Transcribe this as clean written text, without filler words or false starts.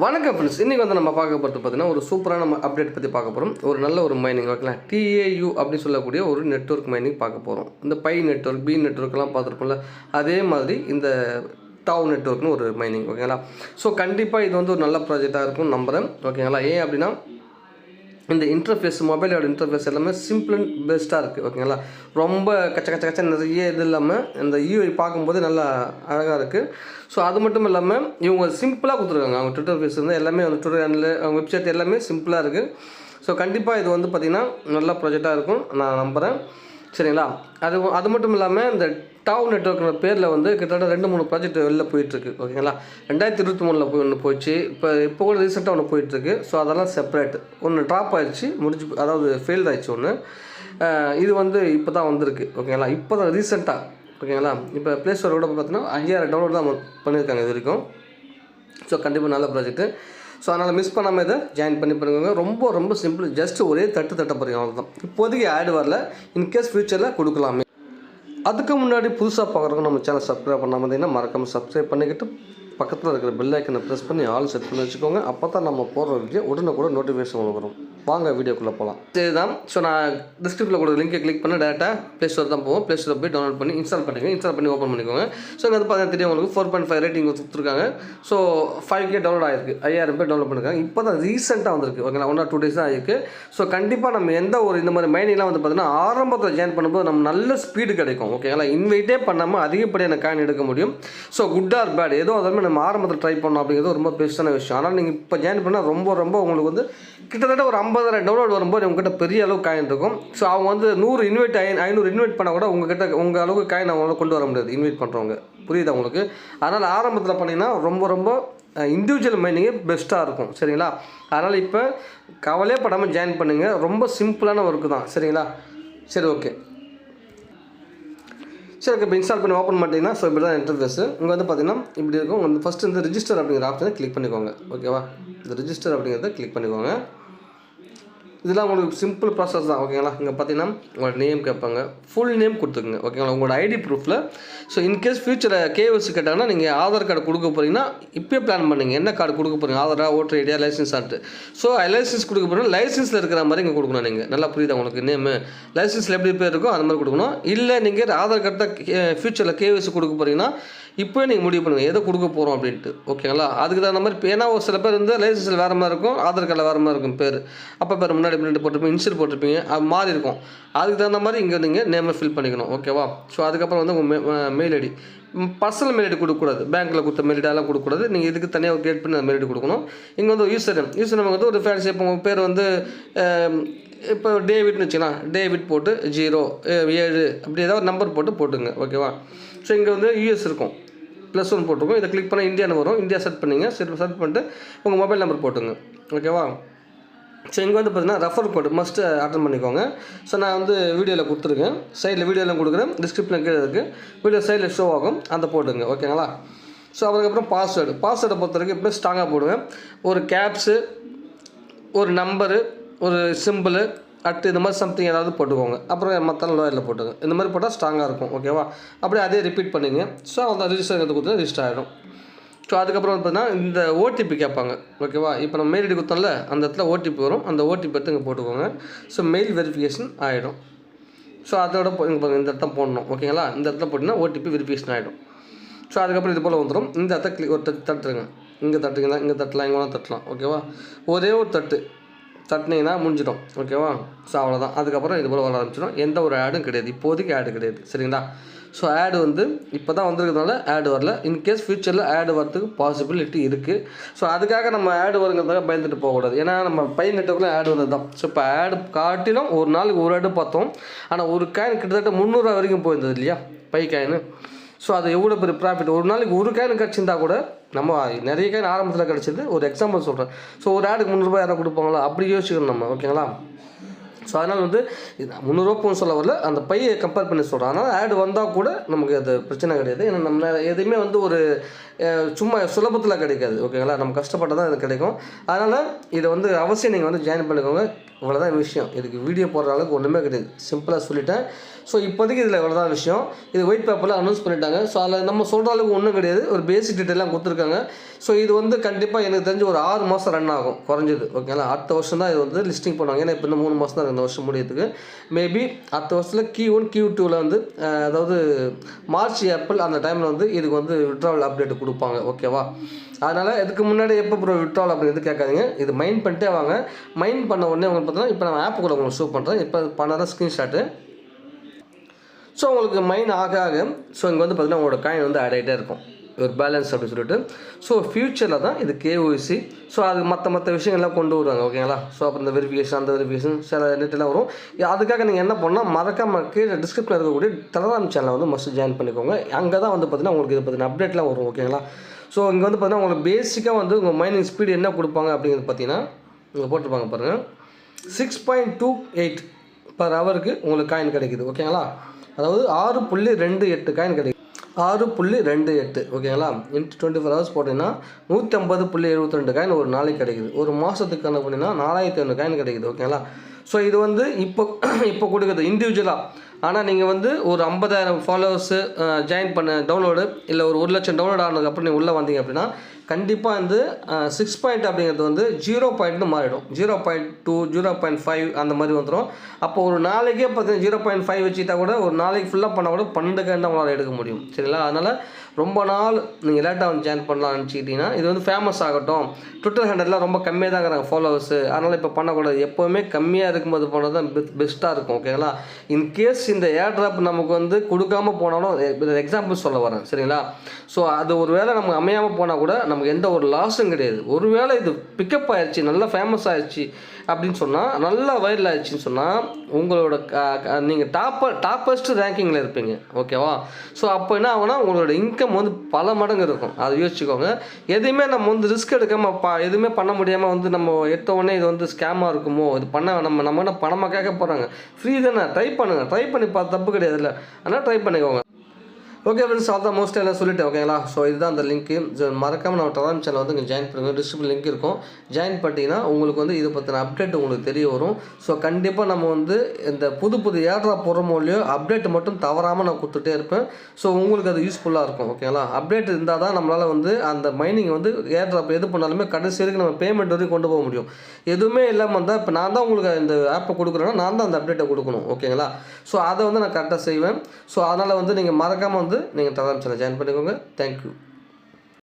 வணக்கம் ஃப்ரெண்ட்ஸ். இன்றைக்கி வந்து நம்ம பார்க்க போகிறது பார்த்தீங்கன்னா ஒரு சூப்பரான அப்டேட் பற்றி பார்க்க போகிறோம். ஒரு நல்ல ஒரு மைனிங் ஓகேங்களா, TAU அப்படி சொல்லக்கூடிய ஒரு நெட்வொர்க் மைனிங் பார்க்க போகிறோம். இந்த பை நெட்வொர்க், பி நெட்வொர்க்லாம் பார்த்துருப்போம்ல, அதே மாதிரி இந்த டாவ் நெட்வொர்க்னு ஒரு மைனிங் ஓகேங்களா. ஸோ கண்டிப்பாக இது வந்து ஒரு நல்ல ப்ராஜெக்டாக இருக்கும்னு நம்புகிறேன் ஓகேங்களா. ஏன் அப்படின்னா இந்த இன்டர்ஃபேஸ், மொபைலோட இன்டர்ஃபேஸ் எல்லாமே சிம்பிள் அண்ட் பெஸ்ட்டாக இருக்குது ஓகேங்களா. ரொம்ப கச்ச நிறைய இது இல்லாமல் இந்த UI பார்க்கும்போது நல்லா அழகாக இருக்குது. ஸோ அது மட்டும் இல்லாமல் இவங்க சிம்பிளாக கொடுத்துருக்காங்க. அவங்க ட்விட்டர் ஃபேஸ் வந்து எல்லாமே வந்து ட்விட்டர் ஹேண்டில், அவங்க வெப்சைட் எல்லாமே சிம்பிளாக இருக்குது. ஸோ கண்டிப்பாக இது வந்து பார்த்திங்கன்னா நல்ல ப்ராஜெக்டாக இருக்கும் நான் நம்புகிறேன் சரிங்களா. அது மட்டும் இல்லாமல் இந்த டாவ் நெட்வொர்க்கிற பேரில் வந்து கிட்டத்தட்ட 2-3 ப்ராஜெக்ட் வெளில போயிட்டுருக்கு ஓகேங்களா. 2023 போய் ஒன்று போயிடுச்சு, இப்போ கூட ரீசெண்டாக ஒன்று போயிட்டுருக்கு. ஸோ அதெல்லாம் செப்பரேட். ஒன்று ட்ராப் ஆகிடுச்சு, முடிஞ்சு, அதாவது ஃபெயில்ட் ஆகிடுச்சு ஒன்று. இது வந்து இப்போ தான் வந்திருக்கு ஓகேங்களா. இப்போ தான் ரீசெண்டாக ஓகேங்களா. இப்போ ப்ளே ஸ்டோர் கூட பார்த்தீங்கன்னா 5000 டவுன்லோட் தான் பண்ணியிருக்காங்க இது வரைக்கும். ஸோ கண்டிப்பாக நல்ல ப்ராஜெக்ட்டு. ஸோ அதனால் மிஸ் பண்ணாமல் இதை ஜாயின் பண்ணி பண்ணுங்க. ரொம்ப சிம்பிள். ஜஸ்ட் ஒரே தட்ட போகிறீங்க, அவ்வளோதான். இப்போதைக்கு ஆட் வரல, இன்கேஸ் ஃப்யூச்சரில் கொடுக்கலாமே. அதுக்கு முன்னாடி புதுசாக பார்க்குறவங்க நம்ம சேனல் சப்ஸ்கிரைப் பண்ணாமல் இருந்தீங்கன்னா மறக்காமல் சப்ஸ்கிரைப் பண்ணிக்கிட்டு பக்கத்தில் இருக்கிற பெல் ஐக்கனை ப்ரெஸ் பண்ணி ஆல் செட் பண்ணி வச்சுக்கோங்க. அப்போ தான் நம்ம போடுற வீடியோ உடனே நோட்டிஃபிகேஷன் வரும். வாங்க வீடியோக்குள்ளே போகலாம். சரிதான். ஸோ நான் டிஸ்கிரிப்ஷனில் கொடுக்குற லிங்கை கிளிக் பண்ணி டேரெக்டாக ப்ளே ஸ்டோர் தான் போவோம். ப்ளே ஸ்டோர் போய் டவுன்லோட் பண்ணி இன்ஸ்டால் பண்ணி ஓப்பன் பண்ணிக்கோங்க. ஸோ இங்கே வந்து பார்த்தீங்கன்னா தெரியும் உங்களுக்கு 4.5 ரேட்டிங் கொடுத்துருக்காங்க. ஸோ 5K டவுன்லோட் ஆகிருக்கு, 5000 பேர் டவுன்லோட் பண்ணிருக்காங்க. இப்போ தான் ரீசெண்டாக வந்திருக்கு ஓகேங்களா. 1 or 2 days தான் ஆகிருக்கு. ஸோ கண்டிப்பாக நம்ம எந்த ஒரு இந்த மாதிரி மைனிங்லாம் வந்து பார்த்தீங்கன்னா ஆரம்பத்தில் ஜாயின் பண்ணும்போது நம்ம நல்ல ஸ்பீடு கிடைக்கும் ஓகேங்களா. இன்வைட்டே பண்ணாமல் அதிகப்படியான காயின் எடுக்க முடியும். ஸோ குட் ஆர் பேட் ஏதோ அதுவுமே நம்ம ஆரம்பத்தில் ட்ரை பண்ணோம் அப்படிங்கிறது ரொம்ப பெஸ்ட்டான விஷயம். ஆனால் நீங்கள் இப்போ ஜாயின் பண்ணால் ரொம்ப உங்களுக்கு வந்து கிட்டத்தட்ட ஒரு 50,000 டவுன்லோட் வரும்போது உங்ககிட்ட பெரிய அளவு காயின் இருக்கும். ஸோ அவங்க வந்து 100 இன்வைட் 500 இன்வைட் பண்ணால் கூட உங்கள் அளவுக்கு காயின் அவங்களால கொண்டு வர முடியாது இன்வைட் பண்ணுறவங்க, புரியுது உங்களுக்கு. அதனால் ஆரம்பத்தில் பண்ணிங்கன்னா ரொம்ப இண்டிவிஜுவல் மைனிங்கே பெஸ்ட்டாக இருக்கும் சரிங்களா. அதனால் இப்போ கவலையே படாமல் ஜாயின் பண்ணுங்கள். ரொம்ப சிம்பிளான ஒர்க்கு தான் சரிங்களா. சரி ஓகே. சரி, இப்போ இன்ஸ்டால் பண்ணி ஓப்பன் பண்ணிட்டீங்கன்னா ஸோ இப்படி தான் இன்டர்ஃபேஸ். இங்கே வந்து பார்த்தீங்கன்னா இப்படி இருக்கும். வந்து ஃபஸ்ட்டு வந்து ரிஜிஸ்டர் அப்படிங்கிற ஆப்ஷனை கிளிக் பண்ணிக்கோங்க ஓகேவா. இந்த ரிஜிஸ்டர் அப்படிங்கிறத கிளிக் பண்ணிக்கோங்க. இதெல்லாம் உங்களுக்கு சிம்பிள் ப்ராசஸ் தான் ஓகேங்களா. இங்கே பார்த்தீங்கன்னா உங்களோட நேம் கேட்பாங்க, ஃபுல் நேம் கொடுத்துக்குங்க ஓகேங்களா. உங்களோட ஐடி ப்ரூஃபில். ஸோ இன்கேஸ் ஃபியூச்சரில் KYC கேட்டாங்கன்னா நீங்கள் ஆதார் கார்டு கொடுக்க போகிறீங்கன்னா இப்போயே பிளான் பண்ணுங்க, என்ன கார்டு கொடுக்க போகிறீங்க, ஆதாரா, ஓட்டர் ஐடியா, லைசன்ஸ் ஆர்ட்டு. ஸோ லைசன்ஸ் கொடுக்க போகிறீங்கன்னா லைசன்ஸில் இருக்கிற மாதிரி இங்கே கொடுக்கணும். நீங்கள் நல்லா புரியுதா உங்களுக்கு. நேமு லைசன்ஸில் எப்படி பேர் இருக்கோ அந்த மாதிரி கொடுக்கணும். இல்லை நீங்கள் ஆதார் கார்டு தான் ஃபியூச்சரில் KYC கொடுக்க போகிறீங்கன்னா இப்போயே நீங்கள் முடிவு பண்ணுங்கள் எதை கொடுக்க போகிறோம் அப்படின்ட்டு ஓகேங்களா. அதுக்கு தகுந்த மாதிரி ஏன்னா ஒரு சில பேர் வந்து லைசன்ஸில் வேறு மாதிரி இருக்கும், ஆதார் கார்டில் வேறு மாதிரி இருக்கும் பேர். அப்போ பேர் முன்னாடி பிரிண்ட் போட்டிருப்பீங்க, இன்ஷியல் போட்டிருப்பீங்க, அது மாதிரி இருக்கும். அதுக்கு தகுந்த மாதிரி இங்கே நீங்கள் நேமை ஃபில் பண்ணிக்கணும் ஓகேவா. ஸோ அதுக்கப்புறம் வந்து உங்கள் mail ID, personal mail ID கொடுக்கக்கூடாது, பேங்க்கில் கொடுத்த மெயில் ஐடியெல்லாம் கொடுக்கக்கூடாது. நீங்கள் இதுக்கு தனியாக கிரியேட் பண்ணி அந்த மெயில் ஐடி கொடுக்கணும். இங்கே வந்து யூசர் நேம் வந்து ஒரு ஃபேன்சி, இப்போ உங்கள் பேர் வந்து இப்போ டேவிட்னு வச்சுக்கலாம், டேவிட் போட்டு 07 அப்படி ஏதாவது ஒரு நம்பர் போட்டுங்க ஓகேவா. ஸோ இங்கே வந்து US இருக்கும், +1 போட்டிருக்கோம். இதை கிளிக் பண்ணால் இந்தியான்னு வரும். இந்தியா செட் பண்ணிங்க. செட் பண்ணிட்டு உங்கள் மொபைல் நம்பர் போட்டுங்க ஓகேவா. ஸோ இங்கே வந்து பார்த்தீங்கன்னா ரெஃபர் கோடு மஸ்ட்டு அட்டன் பண்ணிக்கோங்க. ஸோ நான் வந்து வீடியோவில் கொடுத்துருக்கேன், சைடில் வீடியோலாம் கொடுக்குறேன், டிஸ்கிரிப்ஷனில் கீழே இருக்குது, வீடியோ சைடில் ஷோ ஆகும், அந்த போட்டுங்க ஓகேங்களா. ஸோ அதுக்கப்புறம் பாஸ்வேர்டை பொறுத்த வரைக்கும் இப்போ ஸ்ட்ராங்காக போடுவேன். ஒரு கேப்ஸு, ஒரு நம்பரு, ஒரு சிம்பிள், இந்த மாதிரி சம்திங் ஏதாவது போட்டுக்கோங்க. அப்புறம் மற்ற லோயரில் போட்டுங்க. இந்த மாதிரி போட்டால் ஸ்ட்ராங்காக இருக்கும் ஓகேவா. அப்படியே அதே ரிப்பீட் பண்ணிங்க. ஸோ அந்த ரிஜிஸ்டர் கொடுத்தா ரிஜிஸ்டர் ஆகிடும். ஸோ அதுக்கப்புறம் பார்த்தீங்கன்னா இந்த OTP கேட்பாங்க ஓகேவா. இப்போ நம்ம மெயில் ஐடி கொடுத்தோம்ல, அந்த இடத்துல OTP வரும். அந்த OTP எடுத்து இங்கே போட்டுக்கோங்க. ஸோ மெயில் வெரிஃபிகேஷன் ஆகிடும். ஸோ அதோட இந்த இடத்த போடணும் ஓகேங்களா. இந்த இடத்துல போட்டிங்கன்னா OTP வெரிஃபிகேஷன் ஆகிடும். ஸோ அதுக்கப்புறம் இது போல் வந்துடும். இந்த இடத்த ஒரு தட்டுருங்க. இங்கே தட்டுங்களா, இங்கே தட்டலாம், இங்கே தட்டலாம் ஓகேவா. ஒரே ஒரு தட்டினீங்கன்னா முடிஞ்சிடும் ஓகேவா. ஸோ அவ்வளோதான். அதுக்கப்புறம் இது போல் வர ஆரம்பிச்சிடும். எந்த ஒரு ஆடும் கிடையாது, இப்போதைக்கு ஆடு கிடையாது சரிங்களா. ஸோ ஆடு வந்து இப்போ தான் வந்திருக்கிறதுனால ஆடு வரல. இன்கேஸ் ஃபியூச்சரில் ஆடு வரதுக்கு பாசிபிலிட்டி இருக்குது. ஸோ அதுக்காக நம்ம ஆடு வருங்கிறதுக்காக பயந்துட்டு போகக்கூடாது. ஏன்னா நம்ம பை நெட்டுக்குள்ளே ஆடு வந்தது தான். ஸோ இப்போ ஆடு காட்டிலும் ஒரு நாளுக்கு ஒரு ஆடு பார்த்தோம். ஆனால் ஒரு காயின் கிட்டத்தட்ட 300 வரைக்கும் போயிருந்தது இல்லையா பை காயின். ஸோ அது எவ்வளோ பெரிய ப்ராஃபிட். ஒரு நாளைக்கு ஒரு காயின் கிடச்சிருந்தா கூட நம்ம நிறைய காயின் ஆரம்பத்தில் கிடச்சிது. ஒரு எக்ஸாம்பிள் சொல்கிறேன். ஸோ ஒரு ஆடுக்கு 300 யாராவது கொடுப்பாங்களா, அப்படி யோசிக்கணும் நம்ம ஓகேங்களா. ஸோ அதனால் வந்து 300 போன்னு சொல்ல வரல, அந்த பையை கம்பேர் பண்ணி சொல்கிறோம். அதனால் ஆடு வந்தால் கூட நமக்கு அது பிரச்சனை கிடையாது. ஏன்னா நம்ம எதுவுமே வந்து ஒரு சும்மா சுலபத்தில் கிடைக்காது ஓகேங்களா. நம்ம கஷ்டப்பட்டால் தான் இது கிடைக்கும். அதனால் இதை வந்து அவசியம் நீங்கள் வந்து ஜாயின் பண்ணிக்கோங்க. இவ்வளோதான் விஷயம். இதுக்கு வீடியோ போடுற அளவுக்கு ஒன்றுமே கிடையாது, சிம்பிளாக சொல்லிட்டேன். ஸோ இப்போதைக்கு இதில் இவ்வளோதான் விஷயம். இது ஒயிட் பேப்பரில் அனௌன்ஸ் பண்ணிட்டாங்க. ஸோ அதில் நம்ம சொல்கிற அளவுக்கு ஒன்றும் கிடையாது, ஒரு பேசிக் டீட்டெயிலாம் கொடுத்துருக்காங்க. ஸோ இது வந்து கண்டிப்பாக எனக்கு தெரிஞ்சு ஒரு 6 மாதம் ரன் ஆகும் குறைஞ்சது. ஓகேங்களா, அடுத்த வருஷம் தான் இது வந்து லிஸ்டிங் பண்ணுவாங்க. ஏன்னா இப்போ இந்த 3 மாதம் தான் இந்த வருஷம் முடியறதுக்கு. மேபி அடுத்த வருஷத்தில் Q1 Q2வில் வந்து அதாவது மார்ச் ஏப்ரல் அந்த டைமில் வந்து இதுக்கு வந்து விட்ராவல் அப்டேட் கொடுப்பாங்க. ஓகேவா, அதனால் இதுக்கு முன்னாடி எப்போ ப்ரோ விட்ராவல் அப்படிங்கிறது கேட்காதீங்க. இது மைண்ட் பண்ணிட்டே வாங்க. மைண்ட் பண்ண உடனே உங்களுக்கு பார்த்தீங்கன்னா இப்போ நான் ஆப்பு கூட உங்களுக்கு ஷோ பண்ணுறேன். இப்போ பண்ணாத ஸ்க்ரீன்ஷாட்டு. ஸோ உங்களுக்கு மைண்ட் ஆக ஸோ இங்கே வந்து பார்த்திங்கன்னா உங்களோட காயின் வந்து ஆட் ஆகிட்டே இருக்கும், ஒரு பேலன்ஸ் அப்படின்னு சொல்லிட்டு. ஸோ ஃப்யூச்சரில் தான் இது KYC. ஸோ அது மற்ற விஷயங்கள்லாம் கொண்டு வருவாங்க. ஓகேங்களா, ஸோ அப்புறம் இந்த வெரிஃபிகேஷன் அந்த வெரிஃபிகேஷன் சில நெட்டெல்லாம் வரும். அதுக்காக நீங்கள் என்ன பண்ணால் மறக்காமல் கீழே டிஸ்கிரிப்ஷனில் இருக்கக்கூடிய டெலகிராம் சேனலை வந்து மஸ்ட் ஜாயின் பண்ணிக்கோங்க. அங்கே தான் வந்து பார்த்திங்கன்னா உங்களுக்கு இதை பற்றின அப்டேட்லாம் வரும். ஓகேங்களா, ஸோ இங்கே வந்து பார்த்திங்கன்னா உங்களுக்கு பேசிக்காக வந்து உங்கள் மைனிங் ஸ்பீடு என்ன கொடுப்பாங்க அப்படிங்கிறது பார்த்தீங்கன்னா இங்கே போட்டிருப்பாங்க பாருங்கள், 6.28 per ஹவருக்கு உங்களுக்கு காயின் கிடைக்குது. ஓகேங்களா, அதாவது 6.28 காயின் கிடைக்குது. 6.28 ஓகேங்களா, இன்ட்டு 24 ஹவர்ஸ் போட்டிங்கன்னா 150.72 காயின் ஒரு நாளைக்கு கிடைக்குது. ஒரு மாதத்துக்கு கணக்கு பண்ணிங்கன்னா 4500 காயின் கிடைக்குது. ஓகேங்களா, ஸோ இது வந்து இப்போ கொடுக்குறது இண்டிவிஜுவலாக. ஆனால் நீங்கள் வந்து ஒரு 50,000 ஃபாலோவர்ஸு ஜாயின் பண்ண டவுன்லோடு இல்லை ஒரு 1,00,000 டவுன்லோட் ஆனதுக்கப்புறம் நீங்கள் உள்ளே வந்தீங்க அப்படின்னா கண்டிப்பாக வந்து 6 பாயிண்ட் அப்படிங்கிறது வந்து 0 பாயிண்ட்னு மாறிடும். 0.2 0.5 அந்த மாதிரி வந்துடும். அப்போ ஒரு நாளைக்கே பார்த்தீங்கன்னா 0.5 வச்சுக்கிட்டா கூட ஒரு நாளைக்கு ஃபுல்லாக பண்ணால் கூட 12 காயின் தான் உங்களால் எடுக்க முடியும். சரிங்களா, அதனால் ரொம்ப நாள் நீங்கள் லேட்டாக வந்து ஜாயின் பண்ணலாம்னு நினச்சிக்கிட்டிங்கன்னா இது வந்து ஃபேமஸ் ஆகட்டும். ட்விட்டர் ஹேண்டல்லாம் ரொம்ப கம்மியாக தான் இருக்கிறாங்க ஃபாலோவர்ஸு, அதனால் இப்போ பண்ணக்கூடாது. எப்போவுமே கம்மியாக இருக்கும்போது போனது தான் பெஸ்ட்டாக இருக்கும். ஓகேங்களா, இன்கேஸ் இந்த ஏர்ட்ராப் நமக்கு வந்து கொடுக்காம போனாலும் எக்ஸாம்பிள் சொல்ல வரேன். சரிங்களா, ஸோ அது ஒரு வேளை நமக்கு அமையாமல் போனால் கூட நமக்கு எந்த ஒரு லாஸும் கிடையாது. ஒரு வேளை இது பிக்கப் ஆயிடுச்சு, நல்லா ஃபேமஸ் ஆயிடுச்சு அப்படின்னு சொன்னால், நல்லா வைரல் ஆயிடுச்சுன்னு சொன்னால் உங்களோட நீங்கள் டாப்பஸ்ட் ரேங்கிங்கில் இருப்பீங்க. ஓகேவா, ஸோ அப்போ என்ன ஆகுனா உங்களோட இன்கம் வந்து பல மடங்கு இருக்கும். அதை யோசிச்சுக்கோங்க. எதுவுமே நம்ம வந்து ரிஸ்க் எடுக்காமல் எதுவுமே பண்ண முடியாமல் வந்து நம்ம எடுத்த உடனே இது வந்து ஸ்கேமாக இருக்குமோ, இது பண்ண நம்ம என்ன பணமாக கேட்க போகிறாங்க, ஃப்ரீ தானே, ட்ரை பண்ணுங்கள். ட்ரை பண்ணி பார்த்து தப்பு கிடையாது இல்லை, ஆனால் ட்ரை பண்ணிக்கோங்க. ஓகே ஃப்ரெண்ட்ஸ், அதான் மோஸ்ட் எல்லாம் சொல்லிட்டேன். ஓகேங்களா, ஸோ இதுதான் அந்த லிங்க்கு. மறக்காமல் நம்ம டெலகிராம் சேனல் வந்து இங்கே ஜாயின் பண்ணுங்கள். டிஸ்கிரிப்ஷன் லிங்க் இருக்கும், ஜாயின் பண்ணிட்டீங்கன்னா உங்களுக்கு வந்து இதை பற்றின அப்டேட் உங்களுக்கு தெரிய வரும். ஸோ கண்டிப்பாக நம்ம வந்து இந்த புது ஏர்ட்ராப் போடுறோமோ இல்லையோ அப்டேட் மட்டும் தவறாமல் நான் கொடுத்துட்டே இருப்பேன். ஸோ உங்களுக்கு அது யூஸ்ஃபுல்லாக இருக்கும். ஓகேங்களா, அப்டேட் இருந்தால் தான் நம்மளால் வந்து அந்த மைனிங் வந்து ஏர்ட்ராப் எது பண்ணாலுமே கடைசி வரைக்கும் நம்ம பேமெண்ட் வரைக்கும் கொண்டு போக முடியும். எதுவுமே இல்லாமல் இருந்தால் இப்போ நான் தான் உங்களுக்கு இந்த ஆப்பை கொடுக்குறேன்னா நான் தான் அந்த அப்டேட்டை கொடுக்கணும். ஓகேங்களா, ஸோ அதை வந்து நான் கரெக்டாக செய்வேன். ஸோ அதனால் வந்து நீங்கள் மறக்காமல் வந்து நீங்கள் டெலகிராம் சேனல் ஜாயின் பண்ணிக்கோங்க. தேங்க்யூ.